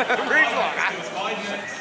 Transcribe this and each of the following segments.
Read long, huh? It's 5 minutes.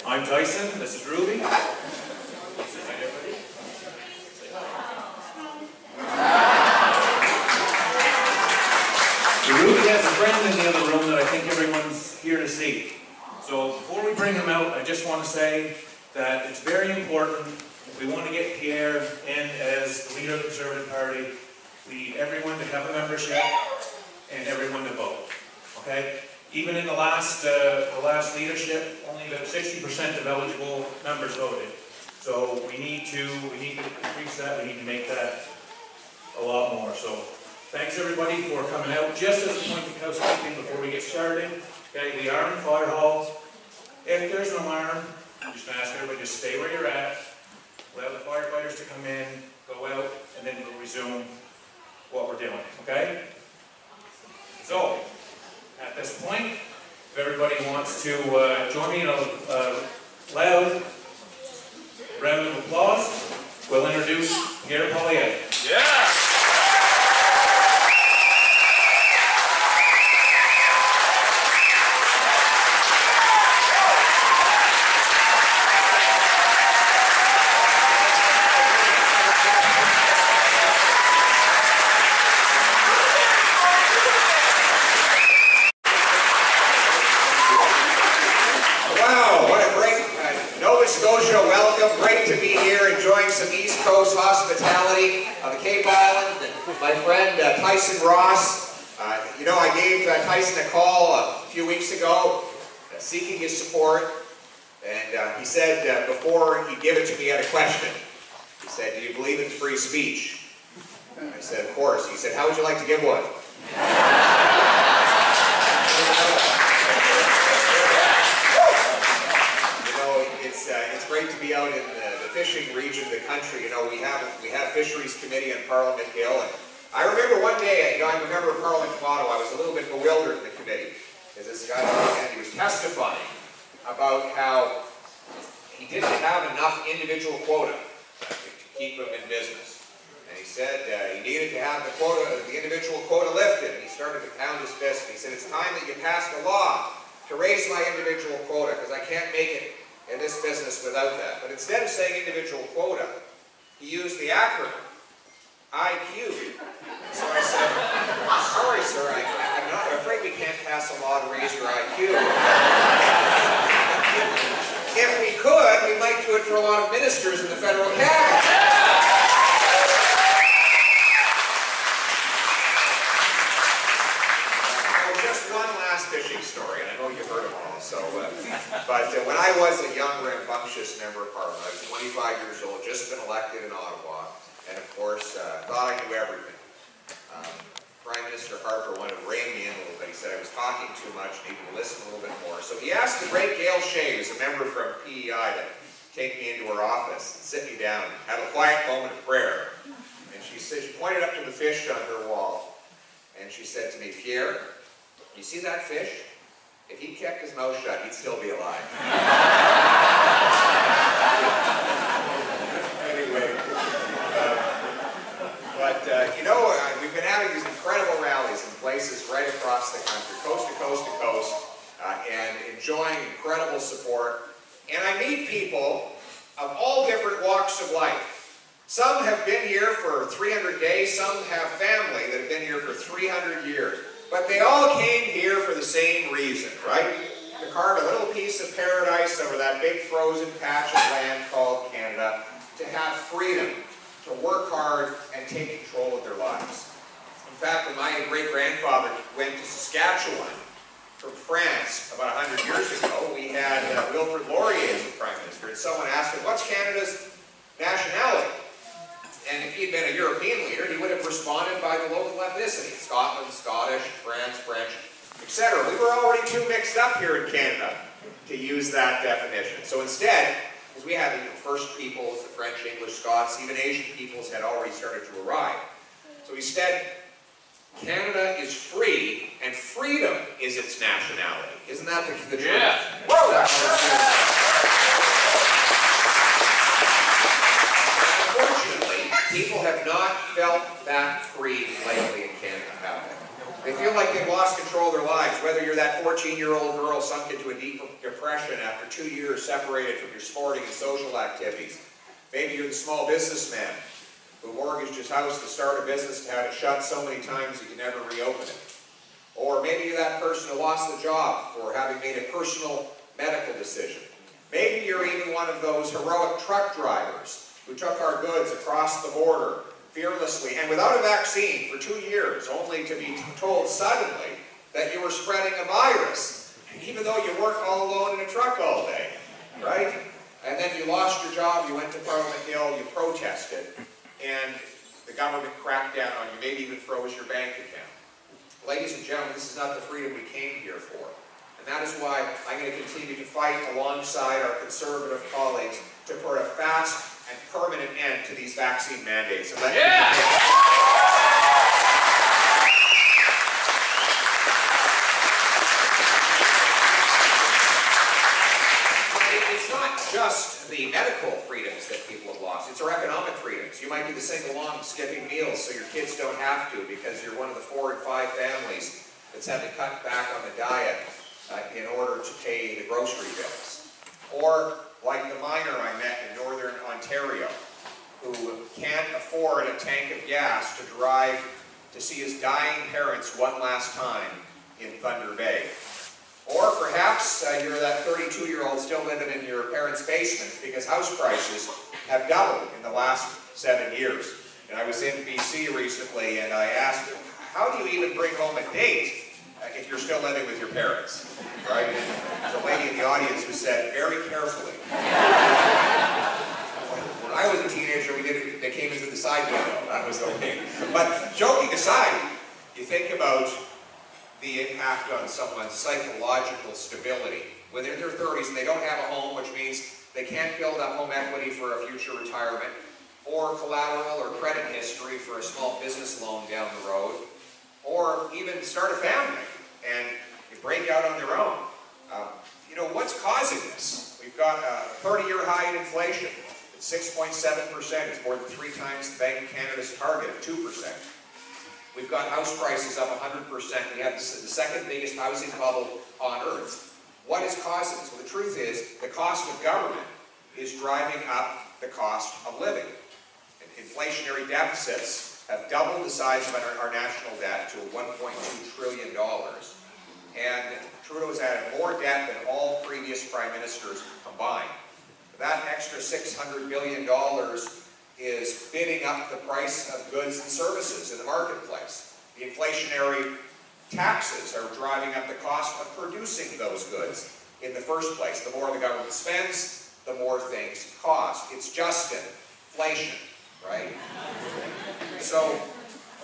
I'm Tyson, this is Ruby. Ruby has a friend in the other room that I think everyone's here to see. So before we bring him out, I just want to say that it's very important, if we want to get Pierre in as the leader of the Conservative Party, we need everyone to have a membership and everyone to vote. Okay? Even in the last leadership, only about 60% of eligible members voted. So we need to increase that. We need to make that a lot more. So thanks everybody for coming out. Just as a point of housekeeping before we get started, okay, we are in the fire hall. If there's an alarm, I'm just going to ask everybody to stay where you're at. Allow the firefighters to come in, go out, and then we'll resume what we're doing. Okay? So. At this point, if everybody wants to join me in a loud round of applause, we'll introduce Pierre Poilievre. Yeah! Great to be here, enjoying some East Coast hospitality on the Cape Island. And my friend Tyson Ross, you know, I gave Tyson a call a few weeks ago, seeking his support, and he said before he'd give it to me, he had a question. He said, "Do you believe in free speech?" And I said, "Of course." He said, "How would you like to give one?" It's great to be out in the fishing region of the country. You know, we have Fisheries Committee on Parliament Hill, and I remember one day, I remember Parliament Motto, I was a little bit bewildered in the committee, because this guy he was testifying about how he didn't have enough individual quota to keep him in business. And he said he needed to have the individual quota lifted, and he started to pound his fist, and he said, "It's time that you passed a law to raise my individual quota, because I can't make it in this business without that." But instead of saying individual quota, he used the acronym IQ. So I said, "Sorry, sir, I'm afraid we can't pass a law to raise your IQ. If we could, we might do it for a lot of ministers in the federal cabinet." Just one last fishing story, and I know you've heard them all. So, but when I was a young, rambunctious member of Parliament, I was 25 years old, just been elected in Ottawa, and of course, thought I knew everything. Prime Minister Harper wanted to rein me in a little bit. He said I was talking too much, needed to listen a little bit more. So he asked the great Gail Shea, who's a member from PEI, to take me into her office and sit me down and have a quiet moment of prayer. And she said, she pointed up to the fish on her wall, and she said to me, "Pierre, you see that fish? If he kept his mouth shut, he'd still be alive." Anyway, you know, we've been having these incredible rallies in places right across the country, coast to coast to coast, and enjoying incredible support. And I meet people of all different walks of life. Some have been here for 300 days, some have family that have been here for 300 years. But they all came here for the same reason, right? To carve a little piece of paradise over that big frozen patch of land called Canada, to have freedom, to work hard and take control of their lives. In fact, when my great-grandfather went to Saskatchewan from France about 100 years ago, we had Wilfrid Laurier as the Prime Minister, and someone asked him, what's Canada's nationality? And if he had been a European leader, he would have responded by the local ethnicity. Scotland, Scottish, France, French, etc. We were already too mixed up here in Canada to use that definition. So instead, because we had the First Peoples, the French, English, Scots, even Asian peoples had already started to arrive. So instead, Canada is free, and freedom is its nationality. Isn't that the truth? Yeah. Unfortunately, people have not felt that free lately in Canada, have they? They feel like they've lost control of their lives, whether you're that 14-year-old girl sunk into a deep depression after 2 years separated from your sporting and social activities. Maybe you're the small businessman who mortgaged his house to start a business to have it shut so many times you can never reopen it. Or maybe you're that person who lost the job for having made a personal medical decision. Maybe you're even one of those heroic truck drivers who took our goods across the border fearlessly and without a vaccine for 2 years, only to be told suddenly that you were spreading a virus, even though you worked all alone in a truck all day, right? And then you lost your job, you went to Parliament Hill, you protested, and the government cracked down on you, maybe even froze your bank account. Ladies and gentlemen, this is not the freedom we came here for. And that is why I'm going to continue to fight alongside our conservative colleagues to put a fast and permanent end to these vaccine mandates. And it's not just the medical freedoms that people have lost, it's our economic freedoms. You might be the single mom skipping meals so your kids don't have to because you're one of the 4 and 5 families that's had to cut back on the diet in order to pay the grocery bills. Or like the miner I met in northern Ontario who can't afford a tank of gas to drive to see his dying parents one last time in Thunder Bay. Or perhaps you're that 32-year-old still living in your parents' basements because house prices have doubled in the last 7 years. And I was in BC recently and I asked, how do you even bring home a date if you're still living with your parents? Right? And there's a lady in the audience who said, very carefully. When I was a teenager, they came into the side window. That was okay. But joking aside, you think about the impact on someone's psychological stability. When they're in their 30s and they don't have a home, which means they can't build up home equity for a future retirement, or collateral or credit history for a small business loan down the road, or even start a family and break out on their own. You know, what's causing this? We've got a 30-year high in inflation. It's 6.7%. It's more than 3 times the Bank of Canada's target of 2%. We've got house prices up 100%. We have the second biggest housing bubble on earth. What is causing this? Well, the truth is the cost of government is driving up the cost of living. And inflationary deficits have doubled the size of our national debt to $1.2 trillion. And Trudeau's added more debt than all previous prime ministers combined. That extra $600 billion is bidding up the price of goods and services in the marketplace. The inflationary taxes are driving up the cost of producing those goods in the first place. The more the government spends, the more things cost. It's just inflation, right? So,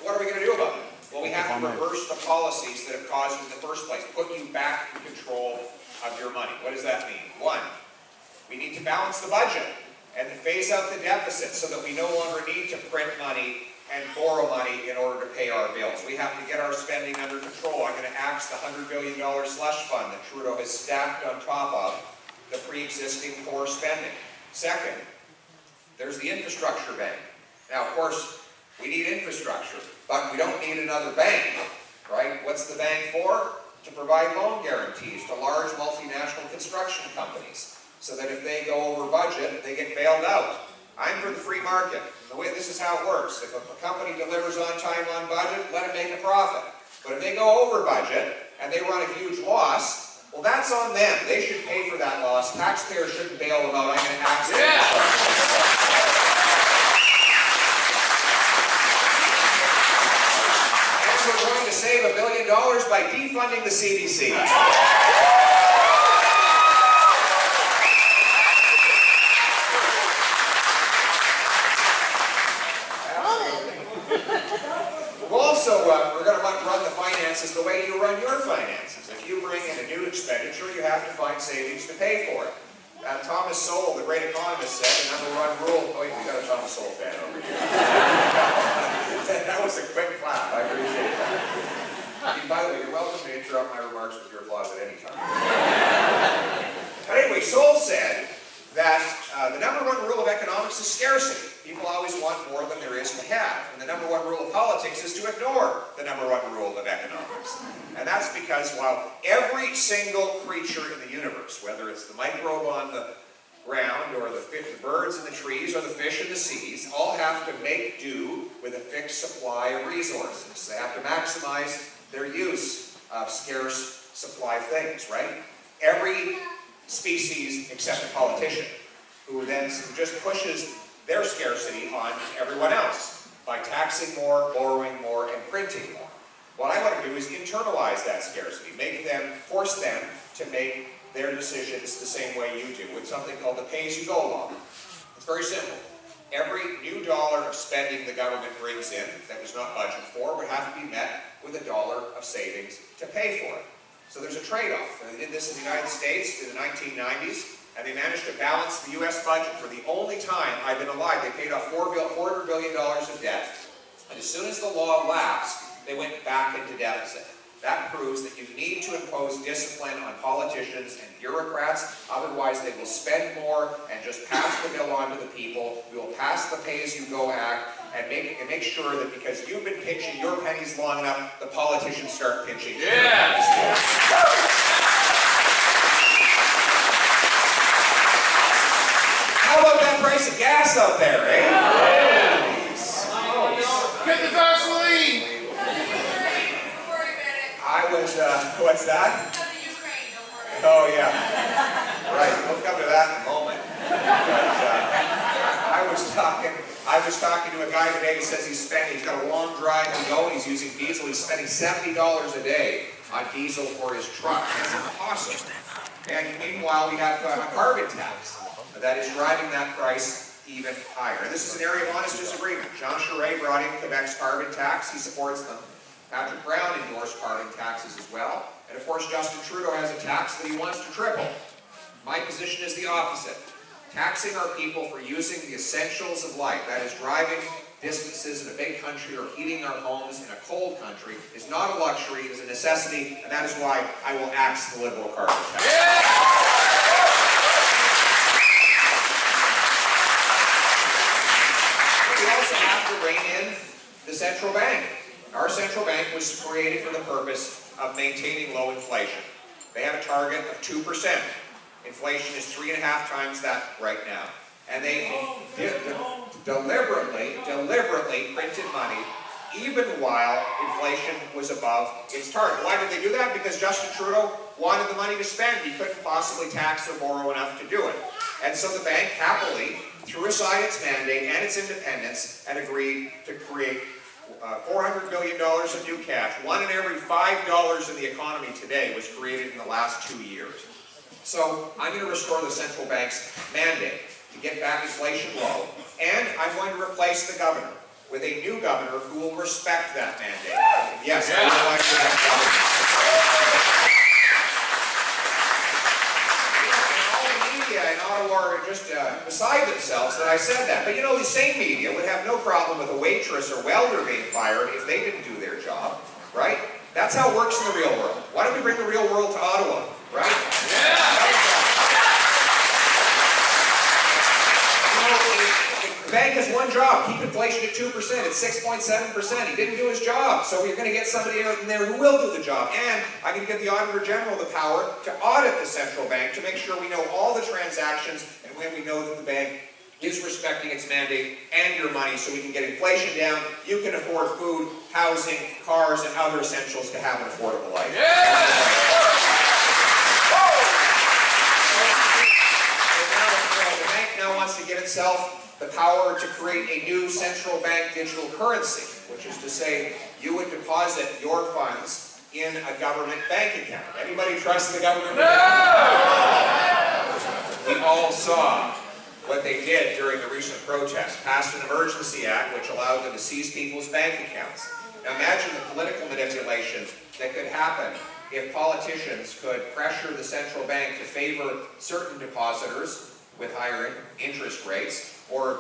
what are we going to do about it? Well, we have to reverse the policies that have caused it in the first place, put you back in control of your money. What does that mean? 1, we need to balance the budget and phase out the deficit so that we no longer need to print money and borrow money in order to pay our bills. We have to get our spending under control. I'm going to axe the $100 billion slush fund that Trudeau has stacked on top of the pre-existing core spending. 2nd, there's the infrastructure bank. Now, of course, we need infrastructure, but we don't need another bank, right? What's the bank for? To provide loan guarantees to large multinational construction companies. so that if they go over budget, they get bailed out. I'm for the free market. This is how it works. If a company delivers on time, on budget, let them make a profit. But if they go over budget and they run a huge loss, well, that's on them. They should pay for that loss. Taxpayers shouldn't bail them out. I'm going to ask them. And we're going to save $1 billion by defunding the CBC. Also, we're going to run the finances the way you run your finances. If you bring in a new expenditure, you have to find savings to pay for it. Thomas Sowell, the great economist, said the #1 rule. Oh, we got a Thomas Sowell fan over here. That was a quick clap. I appreciate that. By the way, you're welcome to interrupt my remarks with your applause at any time. But anyway, Sowell said that the #1 rule of economics is scarcity. People always want more than there is to have. And the #1 rule of politics is to ignore the #1 rule of economics. And that's because while every single creature in the universe, whether it's the microbe on the ground or the birds in the trees or the fish in the seas, all have to make do with a fixed supply of resources. They have to maximize their use of scarce supply things, right? Every species except a politician, who then just pushes their scarcity on everyone else by taxing more, borrowing more, and printing more. What I want to do is internalize that scarcity, force them to make their decisions the same way you do, with something called the pay-as-you-go law. It's very simple. Every new dollar of spending the government brings in that was not budgeted for would have to be met with $1 of savings to pay for it. So there's a trade-off. They did this in the United States in the 1990s. And they managed to balance the U.S. budget for the only time I've been alive. They paid off $400 billion of debt. And as soon as the law lapsed, they went back into deficit. That proves that you need to impose discipline on politicians and bureaucrats. Otherwise, they will spend more and just pass the bill on to the people. We will pass the Pay-as-you-Go Act and make sure that because you've been pinching your pennies long enough, the politicians start pinching your pennies. How about that price of gas out there, eh? Get the Vaseline! I was, what's that? Oh, yeah. Right, we'll come to that in a moment. But, I was talking to a guy today who says he's got a long drive to go and he's using diesel. He's spending $70 a day on diesel for his truck. That's impossible. And meanwhile, we have a carbon tax that is driving that price even higher. And this is an area of honest disagreement. Jean Charest brought in Quebec's carbon tax. He supports them. Patrick Brown endorsed carbon taxes as well. And of course, Justin Trudeau has a tax that he wants to triple. My position is the opposite. Taxing our people for using the essentials of life, that is driving distances in a big country or heating our homes in a cold country, is not a luxury, it is a necessity, and that is why I will axe the Liberal carbon tax. We also have to rein in the central bank. Our central bank was created for the purpose of maintaining low inflation. They have a target of 2%. Inflation is 3.5 times that right now. And they deliberately printed money even while inflation was above its target. Why did they do that? Because Justin Trudeau wanted the money to spend. He couldn't possibly tax or borrow enough to do it. And so the bank happily threw aside its mandate and its independence and agreed to create $400 billion of new cash. 1 in every $5 in the economy today was created in the last 2 years. So I'm going to restore the central bank's mandate to get back inflation low. And I'm going to replace the governor with a new governor who will respect that mandate. Yes, I would like to have governor. All the media in Ottawa are just beside themselves that I said that. But you know, the same media would have no problem with a waitress or welder being fired if they didn't do their job, right? That's how it works in the real world. Why don't we bring the real world to Ottawa, right? Yeah. You know, The bank has one job, keep inflation at 2%. It's 6.7%. He didn't do his job. So we're going to get somebody out in there who will do the job. And I'm going to give the Auditor General the power to audit the central bank to make sure we know all the transactions and when we know that the bank is respecting its mandate and your money so we can get inflation down. You can afford food, housing, cars, and other essentials to have an affordable life. The bank now wants to give itself the power to create a new central bank digital currency, which is to say you would deposit your funds in a government bank account. Anybody trust the government? We all saw what they did during the recent protest, passed an emergency act which allowed them to seize people's bank accounts. Now imagine the political manipulation that could happen if politicians could pressure the central bank to favor certain depositors with higher interest rates, or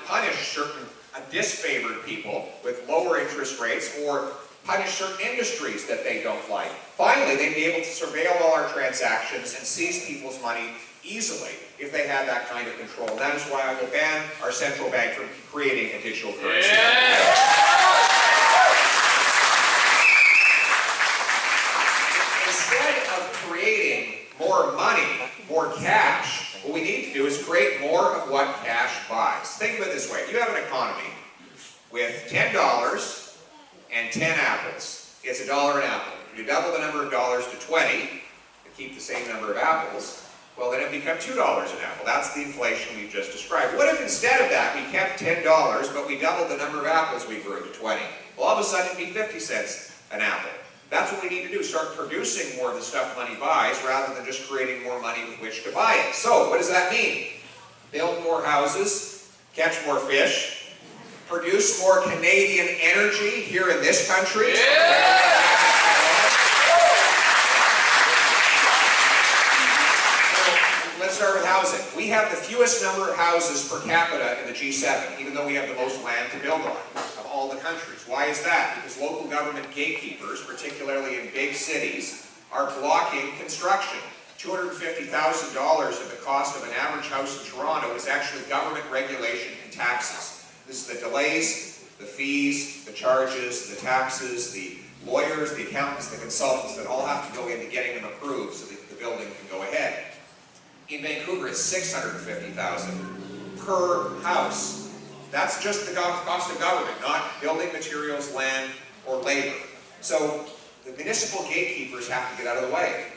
punish certain disfavored people with lower interest rates, or punish certain industries that they don't like. Finally, they'd be able to surveil all our transactions and seize people's money easily if they had that kind of control. And that is why I will ban our central bank from creating a digital currency. Instead of creating more money, more cash, what we need to do is create more of what cash buys. Think of it this way. You have an economy with $10 and 10 apples. It's $1 an apple. If you double the number of dollars to 20 to keep the same number of apples, well, then it becomes $2 an apple. That's the inflation we've just described. What if instead of that we kept $10, but we doubled the number of apples we grew to 20? Well, all of a sudden it'd be 50 cents an apple. That's what we need to do, start producing more of the stuff money buys rather than just creating more money with which to buy it. So, what does that mean? Build more houses, catch more fish, produce more Canadian energy here in this country. Let's start with housing. We have the fewest number of houses per capita in the G7, even though we have the most land to build on of all the countries. Why is that? Because local government gatekeepers, particularly in big cities, are blocking construction. $250,000 of the cost of an average house in Toronto is actually government regulation and taxes. This is the delays, the fees, the charges, the taxes, the lawyers, the accountants, the consultants that all have to go into getting them approved so that the building can go ahead. In Vancouver, it's $650,000 per house. That's just the cost of government, not building materials, land, or labor. So the municipal gatekeepers have to get out of the way.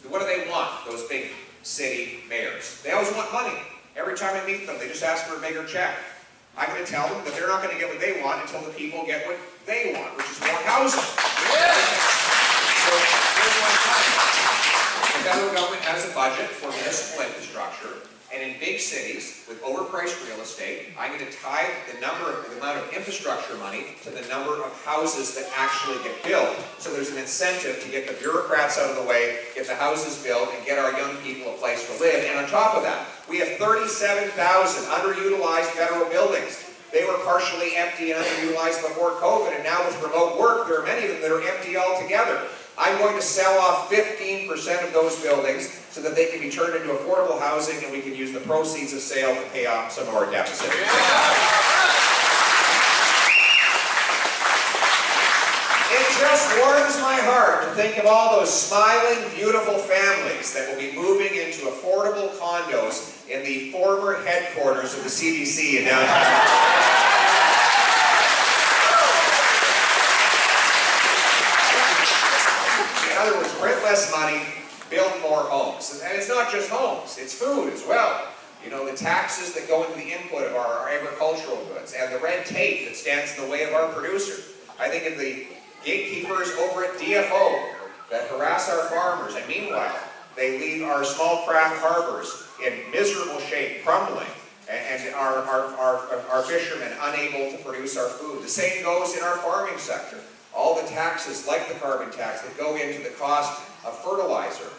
What do they want, those big city mayors? They always want money. Every time I meet them, they just ask for a bigger check. I'm going to tell them that they're not going to get what they want until the people get what they want, which is more housing. So here's what I'm talking about. The federal government has a budget for municipal infrastructure, and in big cities with overpriced real estate, I'm going to tie the amount of infrastructure money to the number of houses that actually get built. So there's an incentive to get the bureaucrats out of the way, get the houses built, and get our young people a place to live. And on top of that, we have 37,000 underutilized federal buildings. They were partially empty and underutilized before COVID, and now with remote work, there are many of them that are empty altogether. I'm going to sell off 15% of those buildings so that they can be turned into affordable housing and we can use the proceeds of sale to pay off some of our deficit. It just warms my heart to think of all those smiling, beautiful families that will be moving into affordable condos in the former headquarters of the CBC in downtown. In other words, print less money, build more homes. And it's not just homes, it's food as well. You know, the taxes that go into the input of our agricultural goods and the red tape that stands in the way of our producers. I think of the gatekeepers over at DFO that harass our farmers, and meanwhile, they leave our small craft harbors in miserable shape, crumbling, and our fishermen unable to produce our food. The same goes in our farming sector. All the taxes, like the carbon tax, that go into the cost of fertilizer,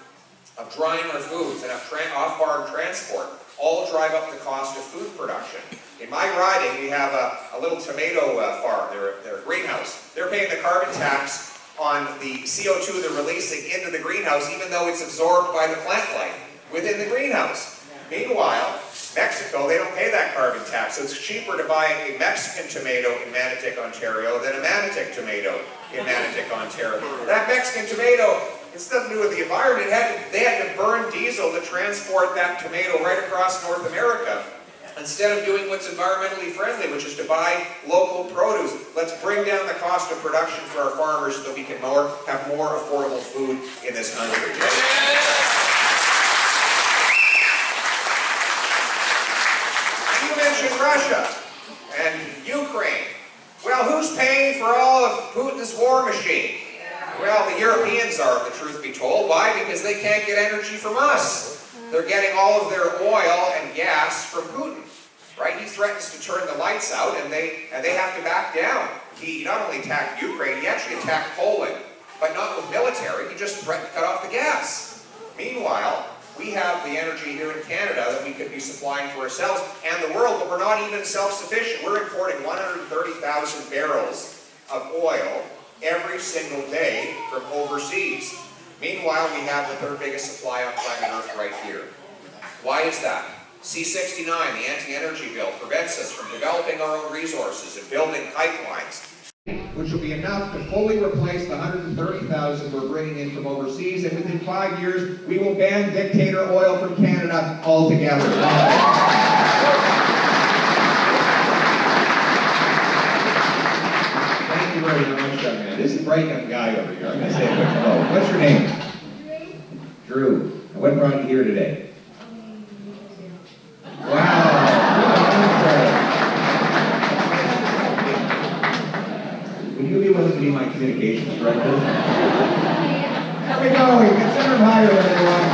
of drying our foods, and of off-farm transport, all drive up the cost of food production. In my riding, we have a little tomato farm. They're a greenhouse. They're paying the carbon tax on the CO2 they're releasing into the greenhouse, even though it's absorbed by the plant life within the greenhouse. Meanwhile, Mexico, they don't pay that carbon tax, so it's cheaper to buy a Mexican tomato in Manotick, Ontario than a Manotick tomato in Manotick, Ontario. That Mexican tomato, it's nothing to do with the environment. They had to burn diesel to transport that tomato right across North America instead of doing what's environmentally friendly, which is to buy local produce. Let's bring down the cost of production for our farmers so that we can have more affordable food in this country. You mentioned Russia and Ukraine. Well, who's paying for all of Putin's war machine? Well, the Europeans are, the truth be told. Why? Because they can't get energy from us. They're getting all of their oil and gas from Putin, right? He threatens to turn the lights out, and they have to back down. He not only attacked Ukraine, he actually attacked Poland, but not with military. He just threatened to cut off the gas. Meanwhile, we have the energy here in Canada that we could be supplying to ourselves and the world, but we're not even self-sufficient. We're importing 130,000 barrels of oil every single day from overseas. Meanwhile, we have the third biggest supply on planet Earth right here. Why is that? C-69, the anti-energy bill, prevents us from developing our own resources and building pipelines, which will be enough to fully replace the 130,000 we're bringing in from overseas, and within 5 years, we will ban dictator oil from Canada altogether. Thank you very much, young man. This is a bright young guy over here. I'm going to say a quick hello. What's your name? Drew. And what brought you here today? Would you be willing to be my communications director? There we go. You can send him higher, everyone.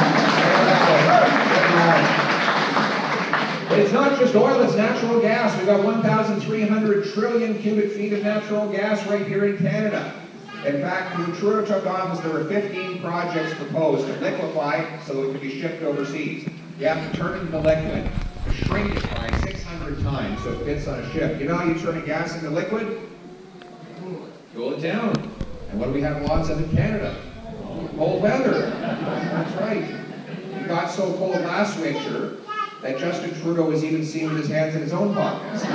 But it's not just oil, it's natural gas. We've got 1,300 trillion cubic feet of natural gas right here in Canada. In fact, when Trudeau took office, there were 15 projects proposed to liquefy so that it could be shipped overseas. You have to turn it into liquid, to shrink it by 600 times so it fits on a ship. You know how you turn a gas into liquid? Cool it down. And what do we have lots of in Canada? Cold weather. That's right. It got so cold last winter that Justin Trudeau was even seen with his hands in his own pockets. You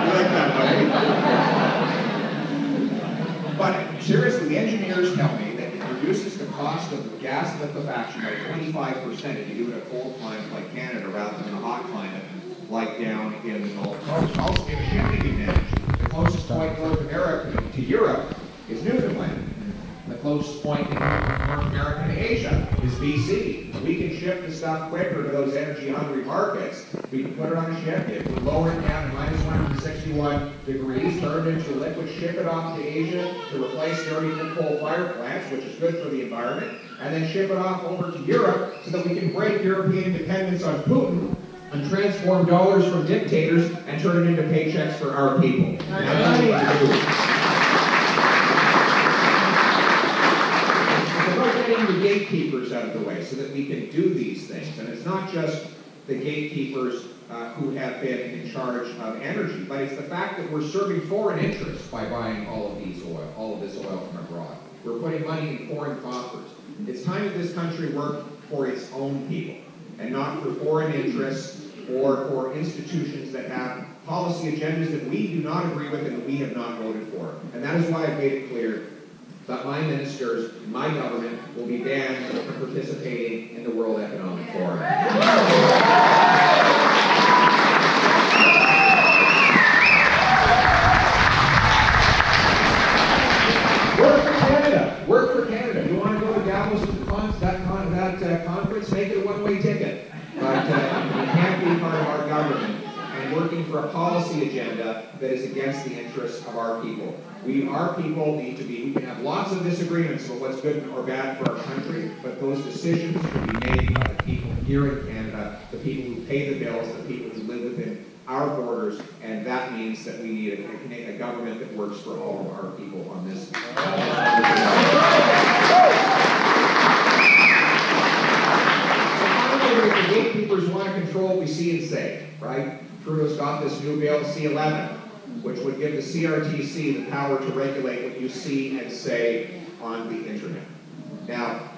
like that, buddy? But seriously, the engineers tell me that it reduces the cost of gas liquefaction by 25% if you do it in a cold climate like Canada rather than a hot climate like down in the Gulf Coast. Also, we have a shipping advantage. The closest point North America to Europe is Newfoundland. The closest point in North America to Asia is BC. We can ship the stuff quicker to those energy-hungry markets. We can put it on a ship, it will lower it down to minus 161 degrees, turn it into liquid, ship it off to Asia to replace dirty coal fire plants, which is good for the environment, and then ship it off over to Europe so that we can break European dependence on Putin and transform dollars from dictators and turn it into paychecks for our people. That's what we need to do. It's about getting the gatekeepers out of the way so that we can do these things. And it's not just the gatekeepers who have been in charge of energy, but it's the fact that we're serving foreign interests by buying all of this oil from abroad. We're putting money in foreign coffers. It's time that this country work for its own people and not for foreign interests or for institutions that have policy agendas that we do not agree with and that we have not voted for. And that is why I've made it clear that my ministers, my government, will be banned from participating in the World Economic Forum. Work for Canada. Work for Canada. You want to go to Davos at that conference? Make it a one-way ticket. But you can't be part of our government and working for a policy agenda that is against the interests of our people. Our people need to be, we can have lots of disagreements about what's good or bad for our country, but those decisions should be made by the people here in Canada, the people who pay the bills, the people who live within our borders, and that means that we need a government that works for all of our people on this. The gatekeepers want to control what we see and say, right? Trudeau's got this new bill, C-11, which would give the CRTC the power to regulate what you see and say on the internet. Now,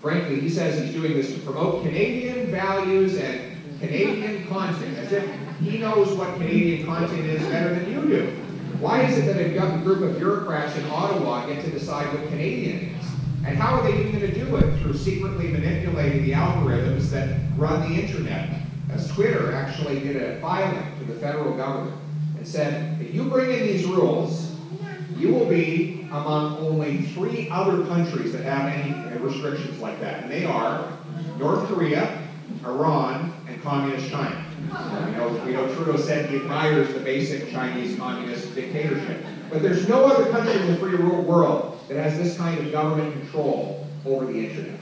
Frankly, he says he's doing this to promote Canadian values and Canadian content, as if he knows what Canadian content is better than you do. Why is it that a group of bureaucrats in Ottawa get to decide what Canadian is? And how are they even going to do it? Through secretly manipulating the algorithms that run the internet. As Twitter actually did a filing to the federal government and said, if you bring in these rules, you will be among only 3 other countries that have any restrictions like that. And they are North Korea, Iran, and Communist China. We know Trudeau said he admires the basic Chinese communist dictatorship. But there's no other country in the free world that has this kind of government control over the internet.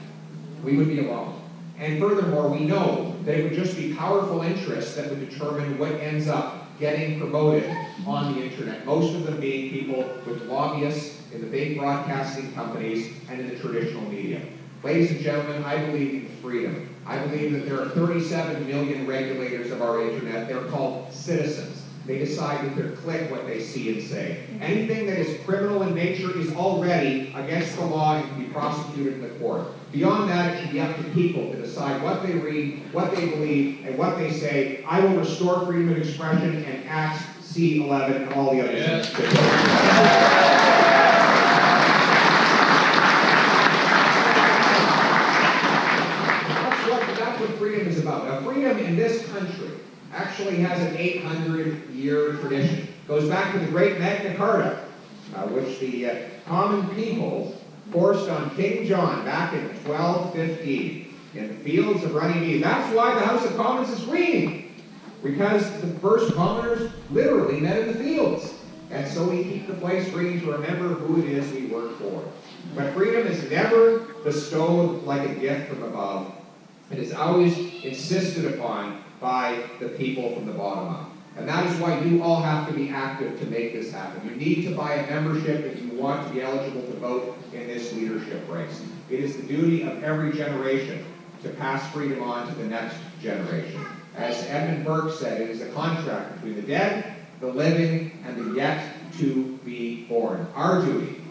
We would be alone. And furthermore, we know that it would just be powerful interests that would determine what ends up getting promoted on the internet, most of them being people with lobbyists in the big broadcasting companies and in the traditional media. Ladies and gentlemen, I believe in freedom. I believe that there are 37 million regulators of our internet. They're called citizens. They decide with their click what they see and say. Anything that is criminal in nature is already against the law and can be prosecuted in the court. Beyond that, it should be up to people to decide what they read, what they believe, and what they say. I will restore freedom of expression and Acts C11 and all the others. Yes. That's what freedom is about. Now, freedom in this country actually has an 800-year tradition. It goes back to the great Magna Carta, which the common people forced on King John back in 1215 in the fields of Runnymede. That's why the House of Commons is green, because the first commoners literally met in the fields. And so we keep the place green to remember who it is we work for. But freedom is never bestowed like a gift from above. It is always insisted upon by the people from the bottom up. And that is why you all have to be active to make this happen. You need to buy a membership if you want to be eligible to vote in this leadership race. It is the duty of every generation to pass freedom on to the next generation. As Edmund Burke said, it is a contract between the dead, the living, and the yet to be born. Our duty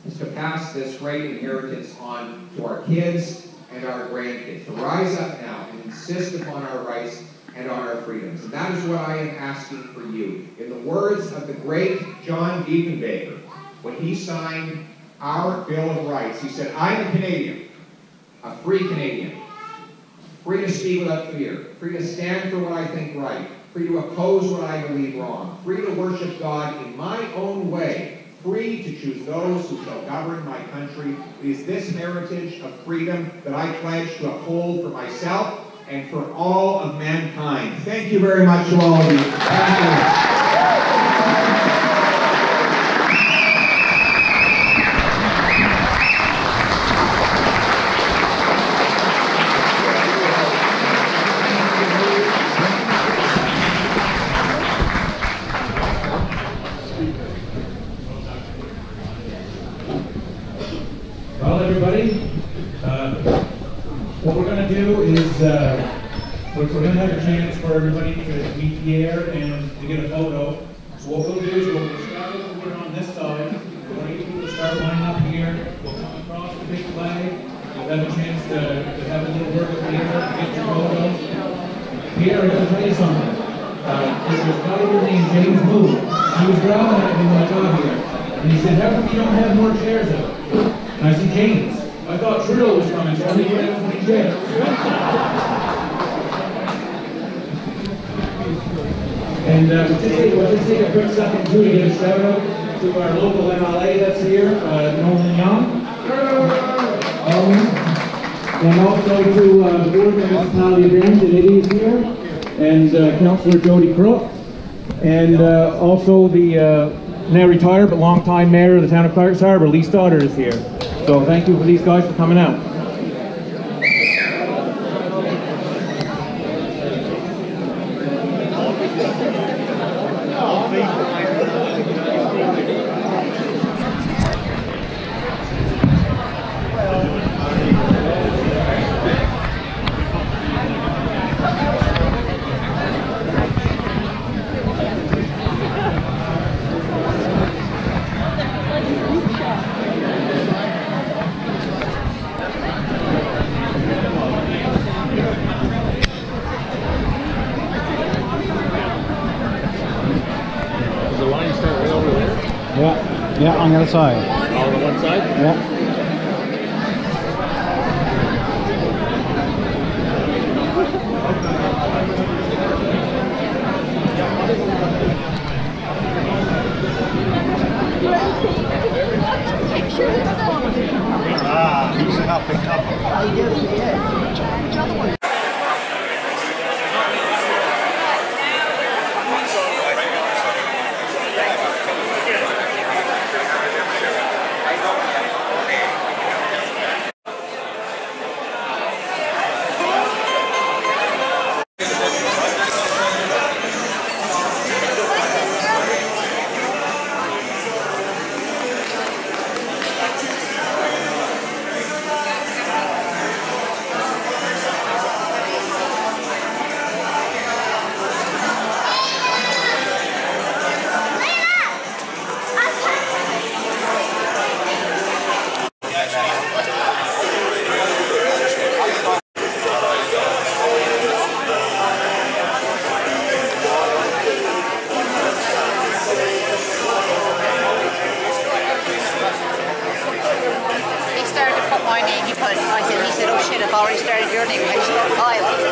is to pass this great inheritance on to our kids and our grandkids, to rise up now and insist upon our rights and on our freedoms. And that is what I am asking for you. In the words of the great John Diefenbaker, when he signed our Bill of Rights, he said, I am a Canadian, a free Canadian, free to speak without fear, free to stand for what I think right, free to oppose what I believe wrong, free to worship God in my own way, free to choose those who shall govern my country. It is this heritage of freedom that I pledge to uphold for myself and for all of mankind. Thank you very much to all of you. Thank you. Well, everybody, what we're going to do is we're going to have a chance for everybody to meet Pierre and to get a photo. So what we'll do is we'll start over here on this side. We're going to get people to start lining up here. We'll come across the big flag. You'll have a chance to have a little word with Pierre, to get your photo. Pierre, I got to tell you something. There's a fellow named James Moore. He was growling at me when I got here. And he said, how come you don't have more chairs out? And I said, James, I thought Trudeau was coming, so I think we're going to have 20 chairs. And we'll just take a quick second, too, to give a shout out to our local MLA that's here, Norman Young. And also to the board of the municipality of Barrington, Eddie is here, and Councillor Jody Crook, and also the now retired but long-time mayor of the town of Clark's Harbour, Lee Stoddard, is here. So thank you for these guys for coming out. Yeah, on the other side. All on one side? Yeah. Ah, these are not picked up. He started to put my name, he said, oh shit, I've already started your name. I said, oh, Kyle.